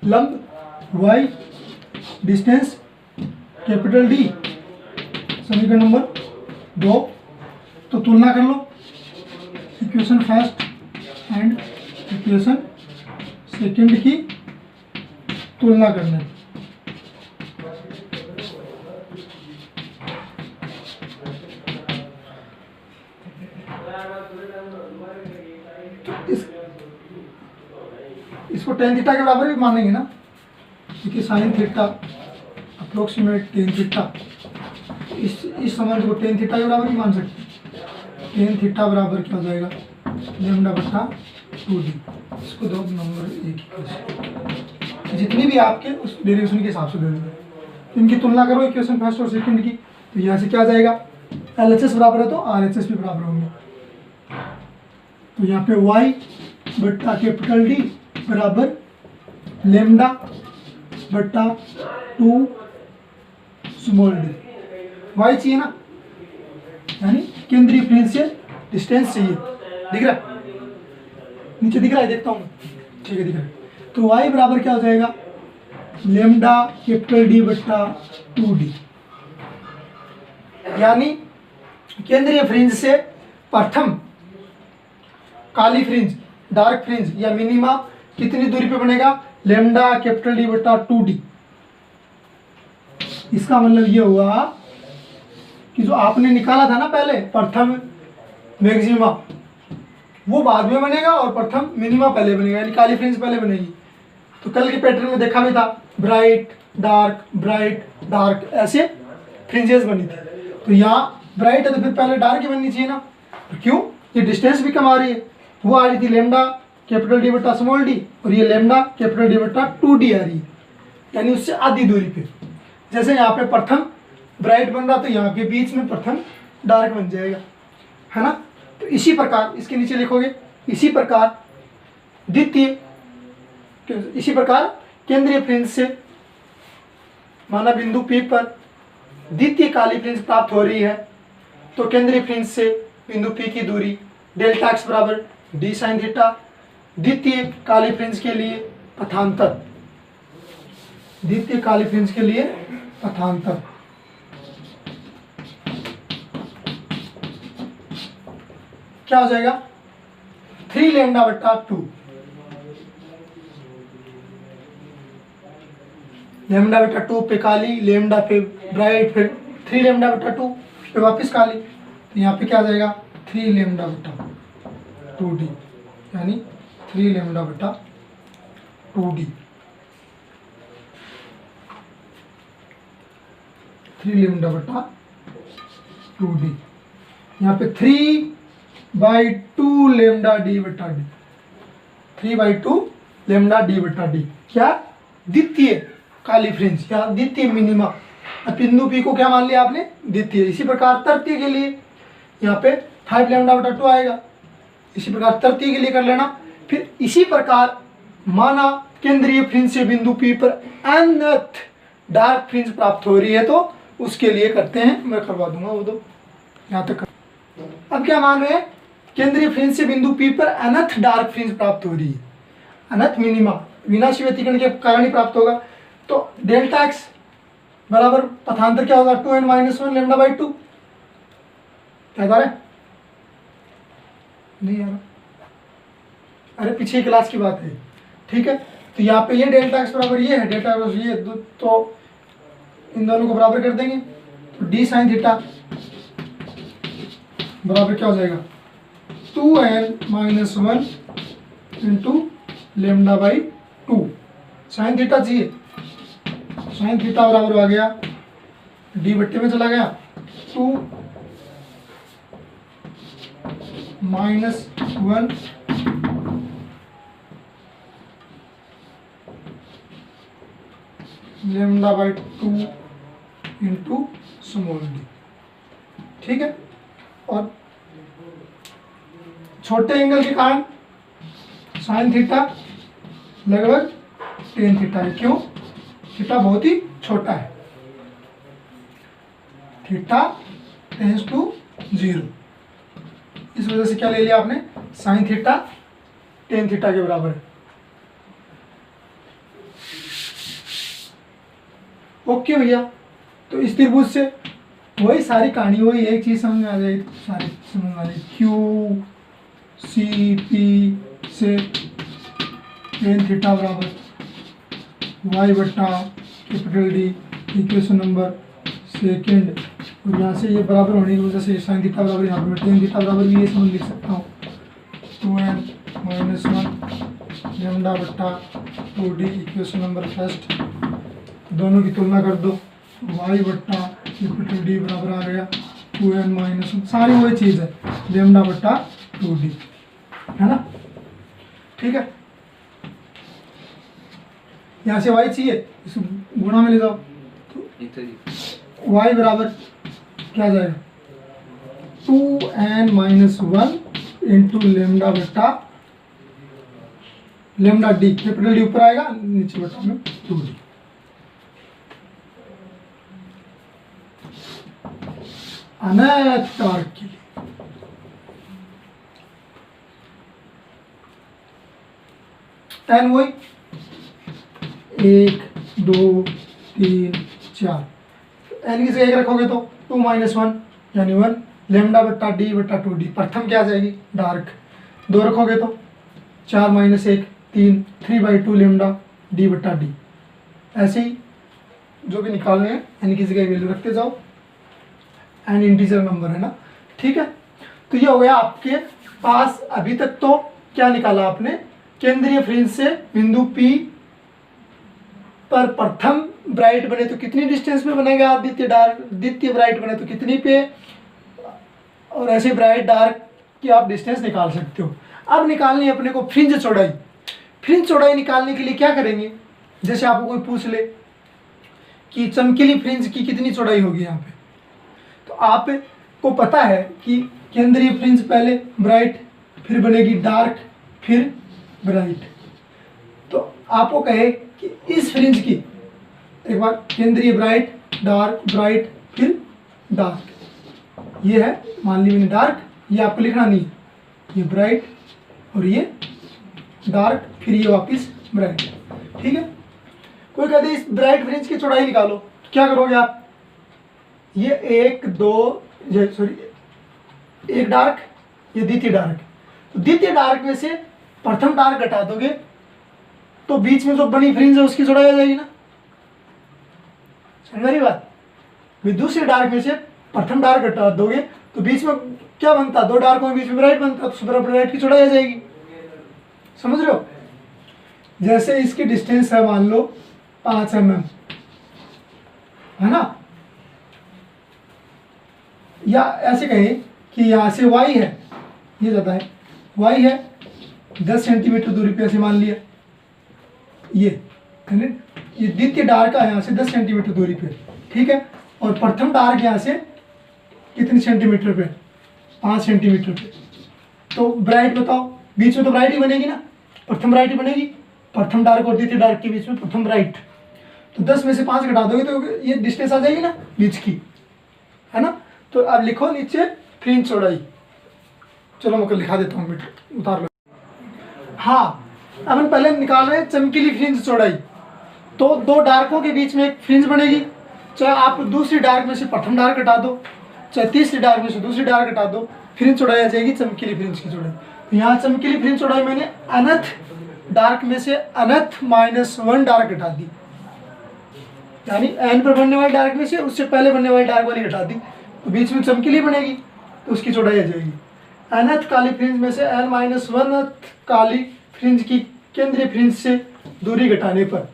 लंब वाई, डिस्टेंस कैपिटल डी, समीकरण नंबर 2। तो तुलना कर लो, equation first and equation second की तुलना करने। तो इसको टेन थीटा के बराबर भी मानेंगे ना, क्योंकि sine theta approximate tan theta, इस संबंध को टेन थीटा के बराबर भी मान सकते हैं। टेन थीटा बराबर क्या हो जाएगा, लैम्डा बटा 2d। इसको दो नंबर 1, जितनी भी आपके उस डेरिवेशन के हिसाब से दे देंगे। इनकी तुलना करो इक्वेशन फर्स्ट और सेकंड की, तो यहाँ से क्या आ जाएगा, LHS बराबर है तो RHS भी बराबर होंगे। तो यहाँ पे y बट्टा कैपिटल D बराबर लैम्डा बट्टा 2 स्मॉल d। y चाहिए ना, यानी केंद्रीय फ्रिंज से डिस्टेंस चाहिए, दिख रहा है नीचे, दिख रहा है, देखता हूँ, ठीक है दिख रहा है। तो y बराबर क्या हो जाएगा, लैम्डा कैपिटल D बट्टा 2d, यानी केंद्रीय फ्रिंज से प्रथम काली फ्रिंज, डार्क फ्रिंज या मिनिमा कितनी दूरी पे बनेगा, लैम्डा कैपिटल D बट्टा 2d। इसका मतलब ये हुआ कि जो आपने निकाला था ना पहले प्रथम मैक्सिमा, वो बाद में बनेगा और प्रथम मिनिमा पहले बनेगा, यानी काली फ्रिंज पहले बनेगी। तो कल के पैटर्न में देखा भी था, ब्राइट डार्क ऐसे फ्रिंजेस बनी थी। तो यहाँ ब्राइट है तो फिर पहले डार्क ही बननी चाहिए ना, तो क्यों, ये डिस्टेंस भी कम आ रही है। वो आ रही थी लैम्डा कैपिटल D बट्टा स्मॉल d, और ये लैम्डा कैपिटल D बट्टा 2d आ रही है, यानी उससे आधी दूरी पे। जैसे यहाँ पे प्रथम ब्राइट बन रहा, तो यहाँ के बीच में प्रथम डार्क बन जाएगा, है ना। तो इसी प्रकार इसके नीचे लिखोगे, इसी प्रकार केंद्रीय फ्रिंज से माना बिंदु P पर द्वितीय काली फ्रिंज प्राप्त हो रही है, तो केंद्रीय फ्रिंज से बिंदु P की दूरी डेल्टा x बराबर d साइन थीटा, द्वितीय काली फ्रिंज के लिए पथांतर, द्वितीय काली फ्रिंज के लिए पथांतर, क्या हो जाएगा, 3 लैम्डा बट्टा 2, लैम्डा बट्टा 2 पे काली, लैम्डा पे ब्राइट, फिर 3 लैम्डा बट्टा 2 पे वापस काली। तो यहाँ पे क्या आ जाएगा, 3 लैम्डा बट्टा 2d, यानी 3 लैम्डा बट्टा 2d, 3 लैम्डा बट्टा 2d। यहाँ पे 3/2 लैम्डा d बट्टा d, 3/2 लैम्डा d बट्टा d, क्या, द्वितीय काली फ्रिंज या द्वितीय मिनिमा। बिंदु P को क्या मान लिया आपने, द्वितीय। इसी प्रकार तृतीय के लिए यहाँ पे 5 लैम्डा बटा 2 आएगा, इसी प्रकार तृतीय के लिए कर लेना। फिर इसी प्रकार माना केंद्रीय फ्रिंज से बिंदु P पर nth डार्क फ्रिंज प्राप्त हो रही है, तो उसके लिए करते हैं, मैं करवा दूंगा वो दो यहाँ तक। अब क्या मान रहे हैं, केंद्रीय फ्रिंज से बिंदु P पर nth डार्क फ्रिंज प्राप्त हो रही है, nth मिनिमा विनाशी व्यतिकरण के कारण ही प्राप्त होगा। तो डेल्टा x बराबर पथांतर क्या होगा, 2n - 1 लैम्डा बाई 2, क्या आ रहा है, नहीं आ रहा, अरे पीछे क्लास की बात है, ठीक है। तो यहाँ पे ये डेल्टा x बराबर ये है, डेल्टा x ये, तो इन दोनों को बराबर कर देंगे, तो d साइन थीटा बराबर क्या हो जाएगा, 2n - 1 into lambda by 2, sine theta चाहिए, साइन थीटा बराबर आ गया, d बट्टे में चला गया, 2 - 1 lambda by 2 into small D, ठीक है। और छोटे एंगल के कारण साइन थीटा लगभग टेन थीटा है। क्यों? थीटा बहुत ही छोटा है, थीटा टेंस टू 0। इस वजह से क्या ले लिया आपने, साइन थीटा टेन थीटा के बराबर है। ओके भैया, तो इस त्रिभुज से वही सारी कहानी, वही एक चीज समझ में आ जाएगी, तो सारी समझ में आ जाएगी। क्यू सी पी से टेन थीटा बराबर वाई बट्टा capital D, equation number second. और यहाँ से ये बराबर होने की वजह से साइन थीटा बराबर यहाँ पर मैं टेन थीटा बराबर भी ये समझ लिख सकता हूँ, 2n - 1 लैम्डा बट्टा 2d, इक्वेशन नंबर फर्स्ट। दोनों की तुलना कर दो, y बट्टा कैपिटल डी बराबर आ गया 2n - 1, सारी वही चीज़ है, लैम्डा बट्टा 2d, है ना। ठीक है, यहाँ से y चाहिए, इस गुणा में ले जाओ, तो y बराबर क्या जाएगा, 2n - 1 इंटू लेमडा बट्टा लेमडा डी, कैपिटल डी ऊपर आएगा, नीचे बट्टा में 2d। अनंत टार्क के लिए n वही 1 2 3 4, n की जगह 1 रखोगे तो 2 - 1 यानी 1 लेमडा बट्टा डी बट्टा 2d। प्रथम क्या आ जाएगी, डार्क। 2 रखोगे तो 4 - 1 3, 3/2 लेमडा डी बट्टा डी। ऐसे ही जो भी निकालने हैं n की जगह वैल्यू रखते जाओ, n इंटीजर नंबर है ना। ठीक है, तो ये हो गया आपके पास। अभी तक तो क्या निकाला आपने, केंद्रीय फ्रिंज से बिंदु P पर प्रथम ब्राइट बने तो कितनी डिस्टेंस पे बनेगा, द्वितीय ब्राइट बने तो कितनी पे, और ऐसे ब्राइट डार्क की आप डिस्टेंस निकाल सकते हो। अब निकालनी है अपने को फ्रिंज चौड़ाई। फ्रिंज चौड़ाई निकालने के लिए क्या करेंगे, जैसे आपको कोई पूछ ले कि चमकीली फ्रिंज की कितनी चौड़ाई होगी यहाँ पे, तो आपको पता है कि केंद्रीय फ्रिंज पहले ब्राइट, फिर बनेगी डार्क, फिर ब्राइट। तो आपको कहे कि इस फ्रिंज की एक बार केंद्रीय ब्राइट, डार्क, ब्राइट, फिर डार्क, ये है, मान ली मैंने डार्क, ये आपको लिखना नहीं है, ये ब्राइट और ये डार्क, फिर ये वापस ब्राइट। ठीक है, कोई कहते इस ब्राइट फ्रिंज की चौड़ाई निकालो, तो क्या करोगे आप, ये एक डार्क, ये द्वितीय डार्क, तो द्वितीय डार्क में से प्रथम डार्क घटा दोगे तो बीच में जो बनी फ्रिंज है उसकी चौड़ाई आ जाएगी ना, समझ रही बात। दूसरे डार्क में से प्रथम डार्क घटा दोगे तो बीच में क्या बनता, 2 डार्कों के बीच में ब्राइट बनता, तो सुपर ब्राइट की चौड़ाई आ जाएगी। समझ रहे हो, जैसे इसकी डिस्टेंस है मान लो 5 mm, है ना, या ऐसे कहें कि यहाँ से y है, ये ज़्यादा है, y है 10 सेंटीमीटर दूरी पे, ऐसे मान लिया, ये द्वितीय डार्क है यहाँ से 10 सेंटीमीटर दूरी पे। ठीक है, और प्रथम डार्क यहाँ से कितने सेंटीमीटर पे, 5 सेंटीमीटर पे। तो ब्राइट बताओ, बीच में तो ब्राइट ही बनेगी ना, प्रथम ब्राइट ही बनेगी, प्रथम डार्क और द्वितीय डार्क के बीच में प्रथम ब्राइट। तो 10 में से 5 घटा दोगे तो ये डिस्टेंस आ जाएगी ना बीच की, है ना। तो अब लिखो नीचे फ्रिंज चौड़ाई, चलो मैं लिखा देता हूँ, मीटर उतार लो। हाँ, अब हम पहले निकाल रहे हैं चमकीली फ्रिंज चौड़ाई। तो 2 डार्कों के बीच में एक फ्रिंज बनेगी, चाहे आप दूसरी डार्क में से प्रथम डार्क हटा दो, चाहे तीसरी डार्क में से दूसरी डार्क हटा दो, फ्रिंज चौड़ाई आ जाएगी चमकीली फ्रिंज की चौड़ाई। तो यहाँ चमकीली फ्रिंज चौड़ाई मैंने अनंत डार्क में से अनंत -1 डार्क हटा दी, यानी n पर बनने वाली डार्क में से उससे पहले बनने वाली डार्क वाली हटा दी, तो बीच में चमकीली बनेगी, तो उसकी चौड़ाई आ जाएगी। अनंत काली फ्रिंज में से n - 1 काली फ्रिंज की केंद्रीय फ्रिंज से दूरी घटाने पर,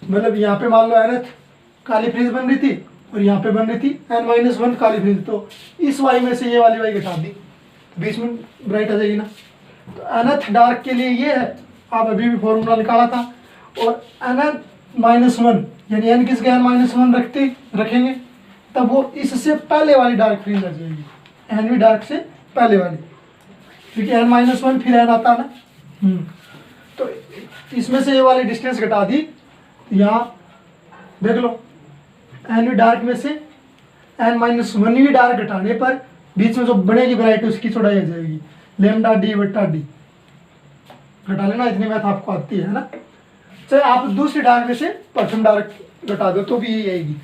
मतलब यहाँ पे मान लो अनंत काली फ्रिंज बन रही थी और यहाँ पे बन रही थी n - 1 काली फ्रिंज, तो इस y में से ये वाली y घटा दी, तो बीच में ब्राइट आ जाएगी ना। तो अनंत डार्क के लिए ये है, आप अभी भी फॉर्मूला निकाला था। और अनंत -1 यानी n किस गैर -1 रखेंगे, तब वो इससे पहले वाली डार्क फ्रिंज आ जाएगी, एन वी डार्क से पहले वाली, क्योंकि n-1 फिर n आता है ना। तो इसमें से ये वाली डिस्टेंस घटा दी, यहाँ देख लो एन वी डार्क में से n-1 वी डार्क घटाने पर बीच में जो बनेगी वैरायटी उसकी चौड़ाई आ जाएगी लेमडा डी बटा डी। घटा लेना, इतनी मैथ आपको आती है ना। चाहे आप दूसरी डार्क में से प्रथम डार्क घटा दो तो भी यही आएगी।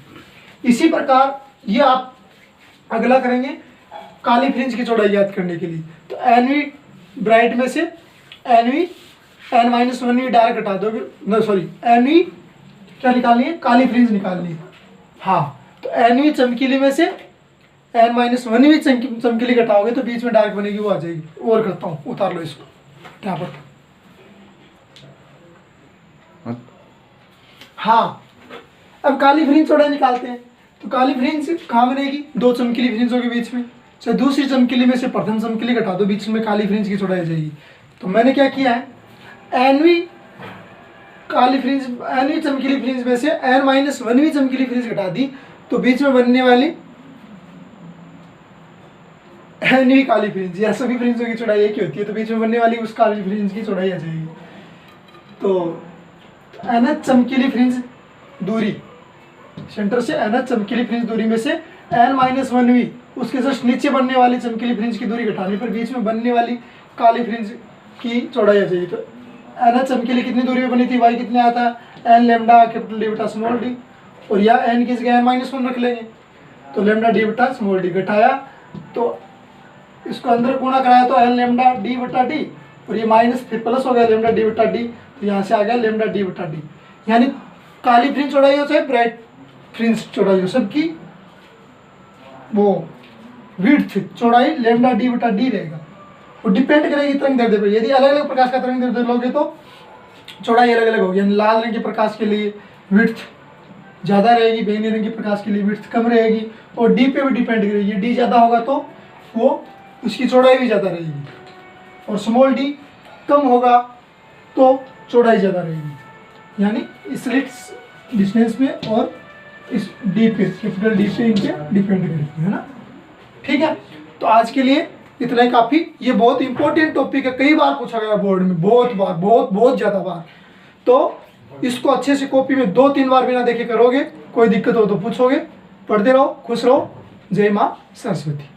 इसी प्रकार ये आप अगला करेंगे काली फ्रिंज की चौड़ाई याद करने के लिए। तो एन वी ब्राइट में से N V n-1 we dark घटा दोगे, no सॉरी एन वी क्या निकालनी है, काली फ्रिंज निकालनी है। हाँ, तो एन वी चमकीली में से n-1 वी चमकीली घटाओगे तो बीच में डार्क बनेगी, वो आ जाएगी। और करता हूँ, उतार लो इसको क्या पर। हाँ, अब काली फ्रिंज चौड़ाई निकालते हैं। तो काली फ्रिंज कहाँ बनेगी, दो चमकीली फ्रिंजों के बीच में। चाहे दूसरी चमकीली में से प्रथम चमकीली घटा दो, बीच में काली फ्रिंज की चौड़ाई आ जाएगी। तो मैंने क्या किया है, एन वी काली फ्रिंज, एन वी चमकीली फ्रिंज में से n-1 वी चमकीली फ्रिंज घटा दी, तो बीच में बनने वाली एन वी काली फ्रिंज, या सभी फ्रिंजों की चौड़ाई एक ही होती है, तो बीच में बनने वाली उस काली फ्रिंज की चौड़ाई आ जाएगी। तो nth चमकीली फ्रिंज दूरी, सेंटर से nth चमकीली फ्रिंज दूरी में से n-1 वी उसके जस्ट नीचे बनने वाली चमकीली फ्रिंज की दूरी घटाने पर बीच में बनने वाली काली फ्रिंज की चौड़ाई आ जाएगी। तो nth चमकीली कितनी दूरी में बनी थी, y कितने आया था, n लेमडा कैपिटल डी बटा स्मॉल डी, और या n की जगह n-1 रख लेंगे, तो लेमडा डी बटा स्मॉल डी घटाया, तो इसको अंदर गुणा कराया तो n लेमडा डी बटा डी, और ये माइनस फिर प्लस हो गया लेमडा डी बटा डी, तो यहाँ से आ गया लेमडा डी बटा डी। यानी काली फ्रिंज चौड़ाई हो चाहे ब्राइट फ्रिंज चौड़ाई हो, सबकी वो विड्थ चौड़ाई लेमडा डी बटा डी रहेगा। वो डिपेंड करेगी तरंग दैर्ध्य पर। यदि अलग अलग प्रकाश का तरंग दैर्ध्य लोगे तो चौड़ाई अलग अलग होगी। लाल रंग के प्रकाश के लिए विड्थ ज़्यादा रहेगी, बैंगनी रंग के प्रकाश के लिए विड्थ कम रहेगी, और डी पे भी डिपेंड करेगी। डी ज़्यादा होगा तो वो उसकी चौड़ाई भी ज़्यादा रहेगी, और स्मॉल डी कम होगा तो चौड़ाई ज़्यादा रहेगी। यानी स्लिट्स डिस्टेंस में और इस डी पे, कैपिटल डी पे इनके डिपेंड करेगी, है ना। ठीक है, तो आज के लिए इतना ही काफ़ी। ये बहुत इंपॉर्टेंट टॉपिक है, कई बार पूछा गया बोर्ड में, बहुत बार, बहुत ज़्यादा बार। तो इसको अच्छे से कॉपी में 2-3 बार बिना देखे करोगे, कोई दिक्कत हो तो पूछोगे। पढ़ते रहो, खुश रहो। जय माँ सरस्वती।